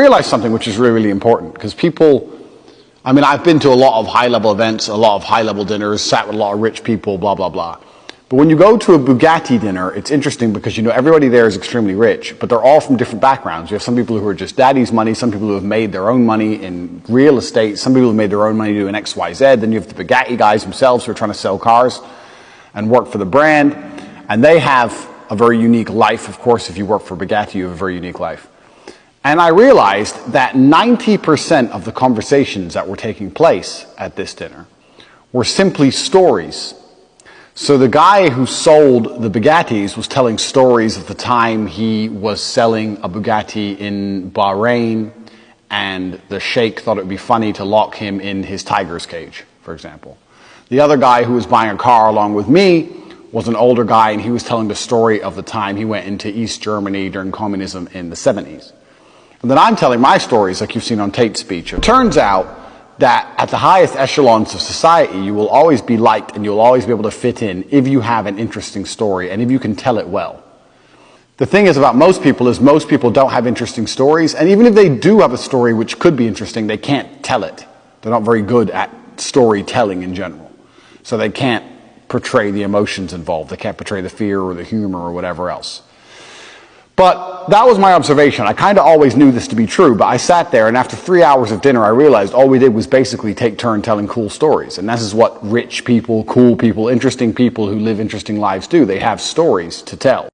realized something which is really, really important, because people, I mean, I've been to a lot of high-level events, a lot of high-level dinners, sat with a lot of rich people, blah, blah, blah. But when you go to a Bugatti dinner, it's interesting because, you know, everybody there is extremely rich, but they're all from different backgrounds. You have some people who are just daddy's money, some people who have made their own money in real estate, some people who have made their own money doing X, Y, Z. Then you have the Bugatti guys themselves who are trying to sell cars and work for the brand, and they have a very unique life. Of course, if you work for Bugatti, you have a very unique life. And I realized that 90% of the conversations that were taking place at this dinner were simply stories. So the guy who sold the Bugattis was telling stories of the time he was selling a Bugatti in Bahrain, and the sheikh thought it would be funny to lock him in his tiger's cage, for example. The other guy who was buying a car along with me was an older guy, and he was telling the story of the time he went into East Germany during communism in the 70s. And then I'm telling my stories, like you've seen on Tate's speech. It turns out that at the highest echelons of society, you will always be liked and you'll always be able to fit in if you have an interesting story and if you can tell it well. The thing is about most people don't have interesting stories, and even if they do have a story which could be interesting, they can't tell it. They're not very good at storytelling in general. So they can't portray the emotions involved. They can't portray the fear or the humor or whatever else. But that was my observation. I kind of always knew this to be true, but I sat there, and after 3 hours of dinner, I realized all we did was basically take turn telling cool stories. And this is what rich people, cool people, interesting people who live interesting lives do. They have stories to tell.